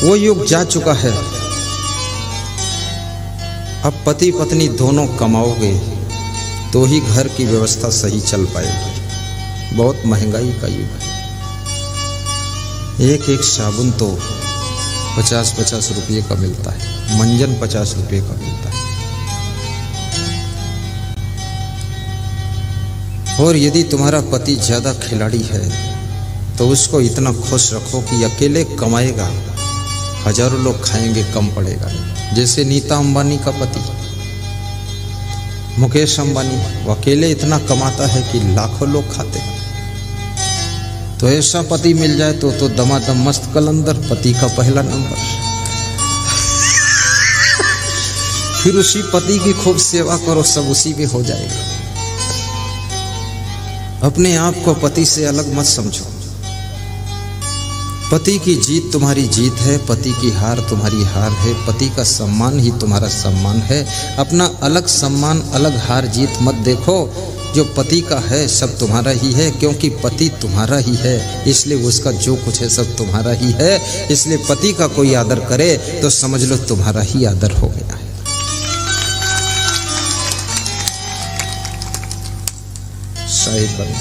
वो युग जा चुका है। अब पति पत्नी दोनों कमाओगे तो ही घर की व्यवस्था सही चल पाएगी। बहुत महंगाई का युग है। एक एक साबुन तो 50-50 रुपये का मिलता है, मंजन 50 रुपये का मिलता है। और यदि तुम्हारा पति ज्यादा खिलाड़ी है तो उसको इतना खुश रखो कि अकेले कमाएगा, हजारों लोग खाएंगे, कम पड़ेगा। जैसे नीता अंबानी का पति मुकेश अंबानी, वो अकेले इतना कमाता है कि लाखों लोग खाते हैं। तो ऐसा पति मिल जाए तो दमादम मस्त कलंदर, पति का पहला नंबर। फिर उसी पति की खूब सेवा करो, सब उसी में हो जाएगा। अपने आप को पति से अलग मत समझो। पति की जीत तुम्हारी जीत है, पति की हार तुम्हारी हार है, पति का सम्मान ही तुम्हारा सम्मान है। अपना अलग सम्मान, अलग हार जीत मत देखो। जो पति का है सब तुम्हारा ही है, क्योंकि पति तुम्हारा ही है, इसलिए उसका जो कुछ है सब तुम्हारा ही है। इसलिए पति का कोई आदर करे तो समझ लो तुम्हारा ही आदर हो गया है। शायद बंद।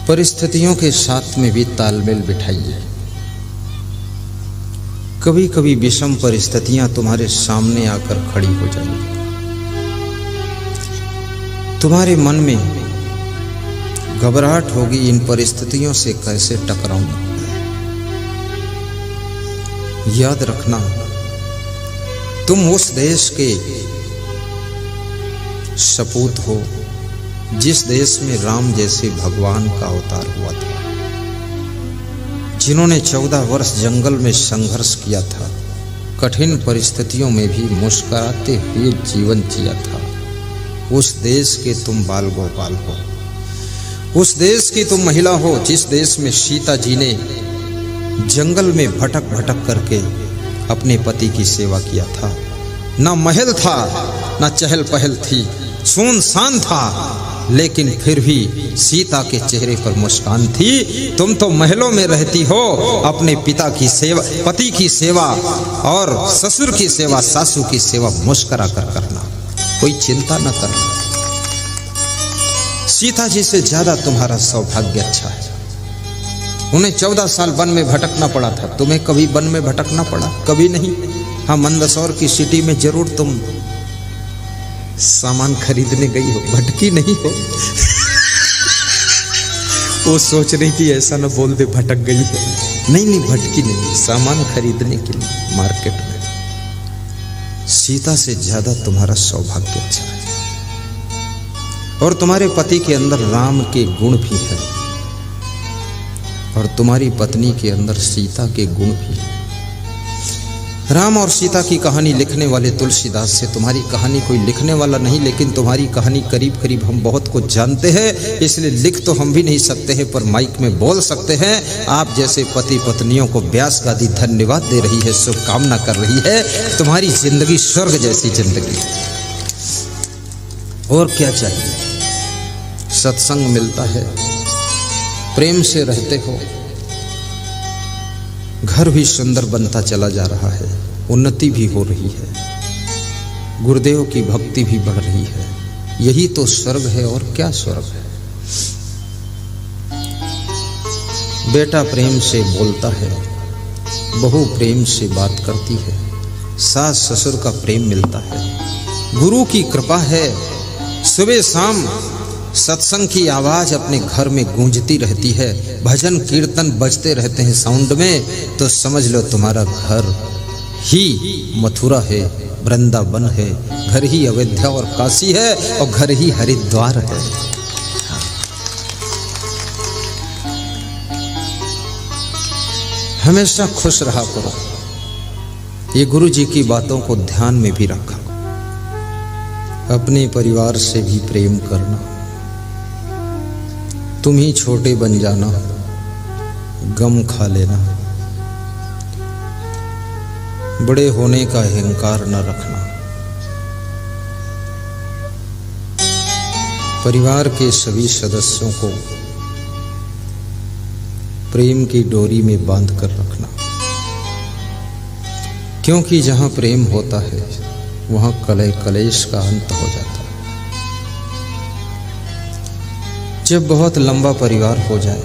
परिस्थितियों के साथ में भी तालमेल बिठाइए। कभी कभी विषम परिस्थितियां तुम्हारे सामने आकर खड़ी हो जाएंगी। तुम्हारे मन में घबराहट होगी, इन परिस्थितियों से कैसे टकराऊं। याद रखना, तुम उस देश के सपूत हो जिस देश में राम जैसे भगवान का अवतार हुआ था, जिन्होंने 14 वर्ष जंगल में संघर्ष किया था, कठिन परिस्थितियों में भी मुस्कुराते हुए जीवन जिया था। उस देश के तुम बाल गोपाल हो, उस देश की तुम महिला हो जिस देश में सीता जी ने जंगल में भटक भटक करके अपने पति की सेवा किया था। ना महल था, ना चहल पहल थी, सुनसान था, लेकिन फिर भी सीता के चेहरे पर मुस्कान थी। तुम तो महलों में रहती हो, अपने पिता की सेवा, पति की सेवा और ससुर की सेवा, सासू की सेवा मुस्कुरा कर करना, कोई चिंता न करना। सीता जी से ज्यादा तुम्हारा सौभाग्य अच्छा है। उन्हें 14 साल वन में भटकना पड़ा था, तुम्हें कभी वन में भटकना पड़ा? कभी नहीं। हाँ, मंदसौर की सिटी में जरूर तुम सामान खरीदने गई हो, भटकी नहीं हो। वो सोच रही थी ऐसा ना बोल दे भटक गई हो। नहीं, भटकी नहीं, सामान खरीदने के लिए मार्केट में। सीता से ज्यादा तुम्हारा सौभाग्य अच्छा है। और तुम्हारे पति के अंदर राम के गुण भी है, और तुम्हारी पत्नी के अंदर सीता के गुण भी है। राम और सीता की कहानी लिखने वाले तुलसीदास से तुम्हारी कहानी कोई लिखने वाला नहीं, लेकिन तुम्हारी कहानी करीब करीब हम बहुत कुछ जानते हैं। इसलिए लिख तो हम भी नहीं सकते हैं, पर माइक में बोल सकते हैं। आप जैसे पति पत्नियों को व्यास गादी धन्यवाद दे रही है, शुभकामना कर रही है। तुम्हारी जिंदगी स्वर्ग जैसी जिंदगी। और क्या चाहिए? सत्संग मिलता है, प्रेम से रहते हो, घर भी सुंदर बनता चला जा रहा है, उन्नति भी हो रही है, गुरुदेव की भक्ति भी बढ़ रही है। यही तो स्वर्ग है, और क्या स्वर्ग है। बेटा प्रेम से बोलता है, बहू प्रेम से बात करती है, सास ससुर का प्रेम मिलता है, गुरु की कृपा है। सुबह शाम सत्संग की आवाज अपने घर में गूंजती रहती है, भजन कीर्तन बजते रहते हैं साउंड में, तो समझ लो तुम्हारा घर ही मथुरा है, वृंदावन है, घर ही अयोध्या और काशी है, और घर ही हरिद्वार है। हमेशा खुश रहा करो। ये गुरु जी की बातों को ध्यान में भी रखा। अपने परिवार से भी प्रेम करना। तुम ही छोटे बन जाना, गम खा लेना, बड़े होने का अहंकार न रखना। परिवार के सभी सदस्यों को प्रेम की डोरी में बांध कर रखना, क्योंकि जहाँ प्रेम होता है वहाँ कलह कलेश का अंत हो जाता है। जब बहुत लंबा परिवार हो जाए,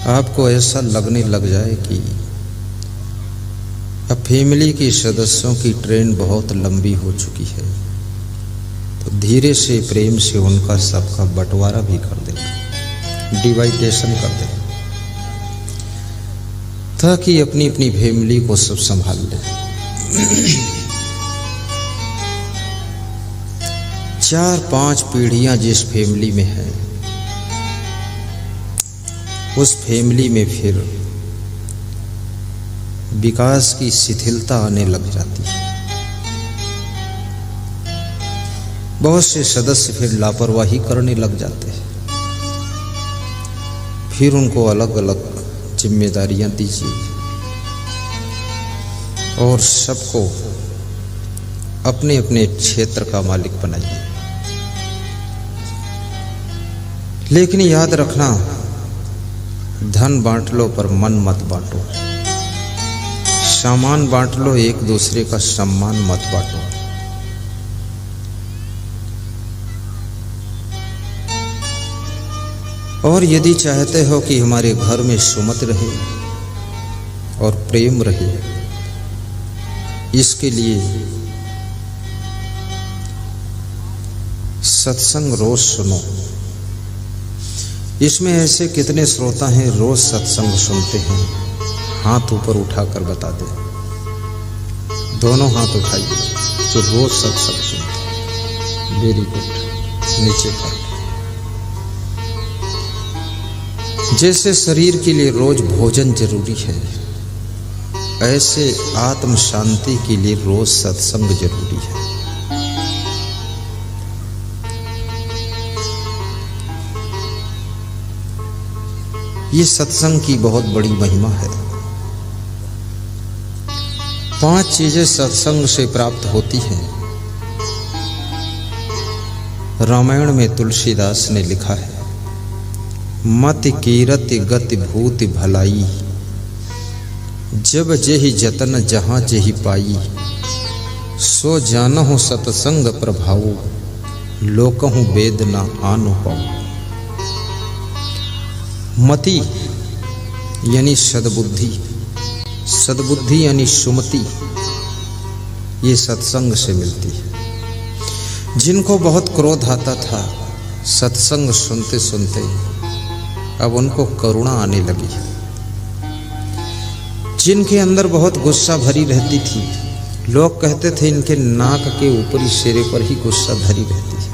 आपको ऐसा लगने लग जाए कि अब फैमिली के सदस्यों की ट्रेन बहुत लंबी हो चुकी है, तो धीरे से प्रेम से उनका सबका बंटवारा भी कर देना, डिवाइडेशन कर देना, ताकि अपनी अपनी फैमिली को सब संभाल ले। 4-5 पीढ़ियां जिस फैमिली में है, उस फैमिली में फिर विकास की शिथिलता आने लग जाती है। बहुत से सदस्य फिर लापरवाही करने लग जाते हैं। फिर उनको अलग अलग जिम्मेदारियां दीजिए और सबको अपने अपने क्षेत्र का मालिक बनाइए। लेकिन याद रखना, धन बांट लो पर मन मत बांटो, सामान बांट लो, एक दूसरे का सम्मान मत बांटो। और यदि चाहते हो कि हमारे घर में सुमत रहे और प्रेम रहे, इसके लिए सत्संग रोज सुनो। इसमें ऐसे कितने श्रोता हैं रोज सत्संग सुनते हैं? हाथ ऊपर उठाकर बता दे। दोनों हाथ उठाइए जो रोज सत्संग सुनते हैं। वेरी गुड, नीचे कर। जैसे शरीर के लिए रोज भोजन जरूरी है, ऐसे आत्म शांति के लिए रोज सत्संग जरूरी है। ये सत्संग की बहुत बड़ी महिमा है। 5 चीजें सत्संग से प्राप्त होती हैं। रामायण में तुलसीदास ने लिखा है, मति कीरति गति भूति भलाई, जब जेहि जतन जहाँ जेहि पाई, सो जानहु सतसंग प्रभाऊ, लोकहु वेद न आनु पाऊ। मति यानी सद्बुद्धि, सद्बुद्धि यानी सुमति, ये सत्संग से मिलती है। जिनको बहुत क्रोध आता था, सत्संग सुनते सुनते अब उनको करुणा आने लगी। जिनके अंदर बहुत गुस्सा भरी रहती थी, लोग कहते थे इनके नाक के ऊपरी सिरे पर ही गुस्सा भरी रहती है,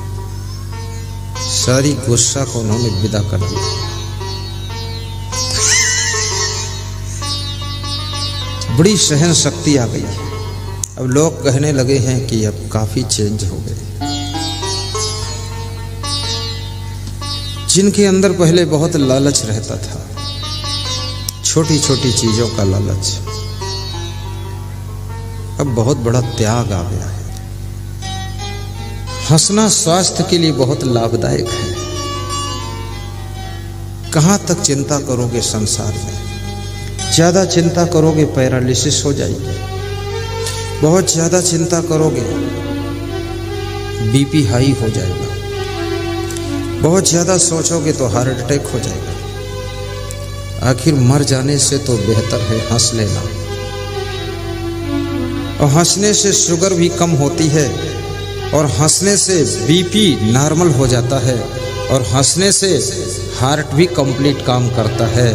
सारी गुस्सा को उन्होंने विदा कर दिया। बड़ी सहन शक्ति आ गई। अब लोग कहने लगे हैं कि अब काफी चेंज हो गए। जिनके अंदर पहले बहुत लालच रहता था, छोटी छोटी चीजों का लालच, अब बहुत बड़ा त्याग आ गया है। हंसना स्वास्थ्य के लिए बहुत लाभदायक है। कहां तक चिंता करोगे संसार में? ज्यादा चिंता करोगे पैरालिसिस हो जाएगी। बहुत ज्यादा चिंता करोगे बीपी हाई हो जाएगा। बहुत ज्यादा सोचोगे तो हार्ट अटैक हो जाएगा। आखिर मर जाने से तो बेहतर है हंस लेना। और हंसने से शुगर भी कम होती है, और हंसने से बीपी नॉर्मल हो जाता है, और हंसने से हार्ट भी कंप्लीट काम करता है,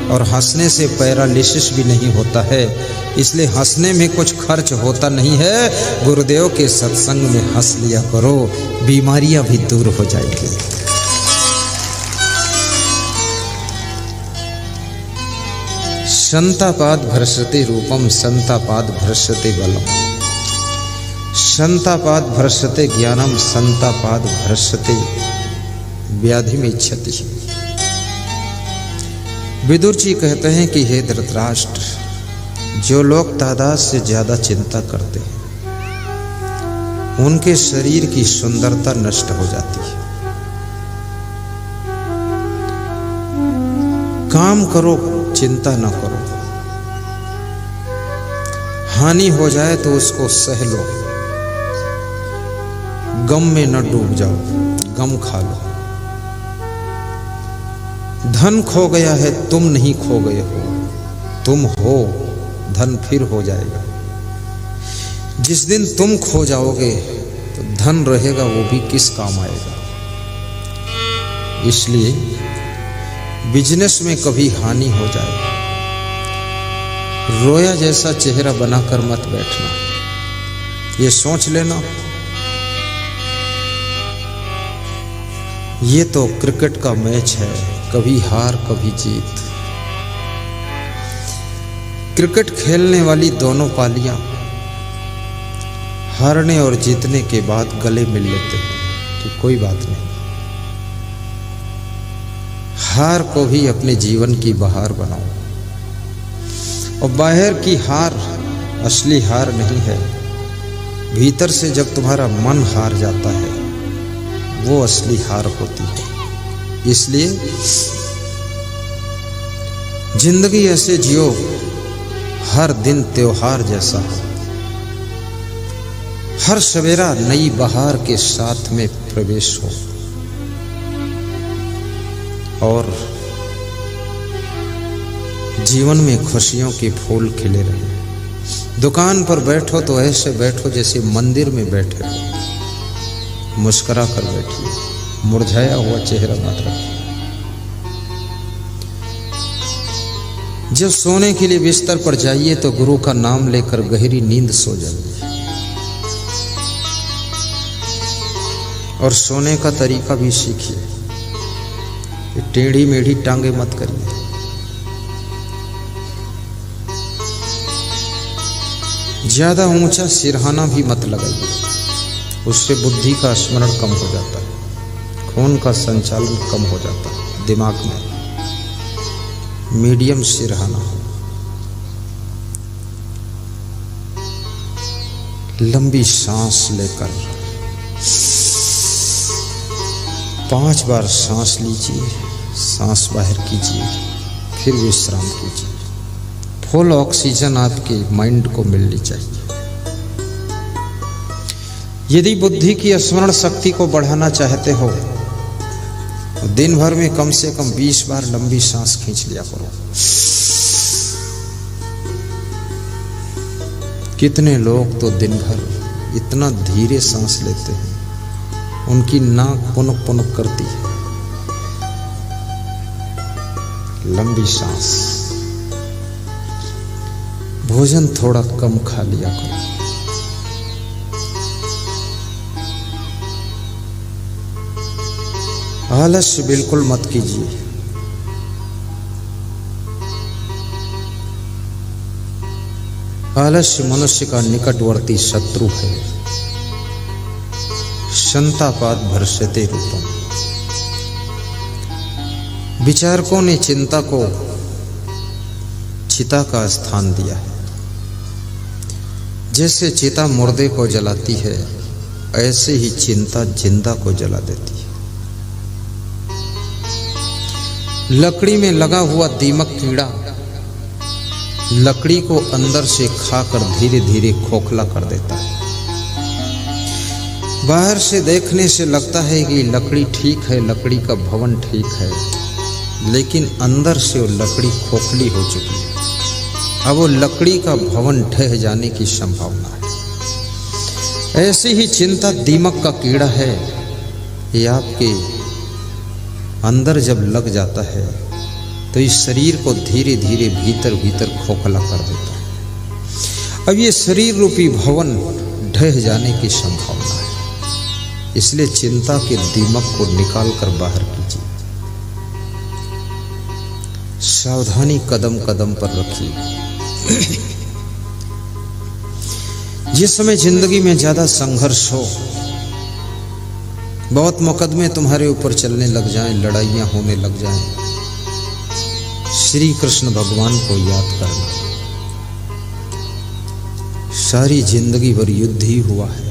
और हंसने से पैरालिसिस भी नहीं होता है। इसलिए हंसने में कुछ खर्च होता नहीं है। गुरुदेव के सत्संग में हंस लिया करो, बीमारियां भी दूर हो जाएंगी। संतापाद भ्रश्यते रूपम संतापाद भ्रश्यते बलम, संतापाद भ्रश्यते ज्ञानम संतापाद भ्रश्यते व्याधि में क्षति। विदुर जी कहते हैं कि हे धृतराष्ट्र, जो लोग तादाद से ज्यादा चिंता करते हैं, उनके शरीर की सुंदरता नष्ट हो जाती है। काम करो, चिंता न करो। हानि हो जाए तो उसको सह लो, गम में न डूब जाओ, गम खा लो। धन खो गया है, तुम नहीं खो गए हो, तुम हो, धन फिर हो जाएगा। जिस दिन तुम खो जाओगे तो धन रहेगा, वो भी किस काम आएगा। इसलिए बिजनेस में कभी हानि हो जाए, रोया जैसा चेहरा बनाकर मत बैठना। ये सोच लेना, ये तो क्रिकेट का मैच है, कभी हार कभी जीत। क्रिकेट खेलने वाली दोनों पालियां हारने और जीतने के बाद गले मिल लेते हैं कि कोई बात नहीं। हार को भी अपने जीवन की बहार बनाओ। और बाहर की हार असली हार नहीं है, भीतर से जब तुम्हारा मन हार जाता है वो असली हार होती है। इसलिए जिंदगी ऐसे जियो, हर दिन त्योहार जैसा हो, हर सवेरा नई बहार के साथ में प्रवेश हो। और जीवन में खुशियों के फूल खिले रहे। दुकान पर बैठो तो ऐसे बैठो जैसे मंदिर में बैठे हो, मुस्कुरा कर बैठिए, मुरझाया हुआ चेहरा मत रखिए। जब सोने के लिए बिस्तर पर जाइए तो गुरु का नाम लेकर गहरी नींद सो जाइए। और सोने का तरीका भी सीखिए, टेढ़ी मेढ़ी टांगे मत करिए। ज्यादा ऊंचा सिरहाना भी मत लगाइए, उससे बुद्धि का स्मरण कम हो जाता है, खून का संचालन कम हो जाता है दिमाग में। मीडियम सिरहाना हो। लंबी सांस लेकर 5 बार सांस लीजिए, सांस बाहर कीजिए, फिर विश्राम कीजिए। फुल ऑक्सीजन आपके माइंड को मिलनी चाहिए। यदि बुद्धि की स्मरण शक्ति को बढ़ाना चाहते हो तो दिन भर में कम से कम 20 बार लंबी सांस खींच लिया करो। कितने लोग तो दिन भर इतना धीरे सांस लेते हैं, उनकी नाक पुनक पुनक करती है। लंबी सांस। भोजन थोड़ा कम खा लिया करो। आलस्य बिल्कुल मत कीजिए। आलस्य मनुष्य का निकटवर्ती शत्रु है। संतापाद भर्ष्यते रूपम। विचारकों ने चिंता को चिता का स्थान दिया है। जैसे चिता मुर्दे को जलाती है, ऐसे ही चिंता जिंदा को जला देती है। लकड़ी में लगा हुआ दीमक कीड़ा लकड़ी को अंदर से खाकर धीरे धीरे खोखला कर देता है। बाहर से देखने से लगता है कि लकड़ी ठीक है, लकड़ी का भवन ठीक है, लेकिन अंदर से वो लकड़ी खोखली हो चुकी है। अब वो लकड़ी का भवन ढह जाने की संभावना है। ऐसी ही चिंता दीमक का कीड़ा है। ये आपके अंदर जब लग जाता है तो इस शरीर को धीरे धीरे भीतर भीतर खोखला कर देता है। अब ये शरीर रूपी भवन ढह जाने की संभावना है। इसलिए चिंता के दीमक को निकाल कर बाहर कीजिए। सावधानी कदम कदम पर रखिए। जिस समय जिंदगी में ज्यादा संघर्ष हो, बहुत मुकदमे तुम्हारे ऊपर चलने लग जाएं, लड़ाइयां होने लग जाएं, श्री कृष्ण भगवान को याद करना। सारी जिंदगी भर युद्ध ही हुआ है।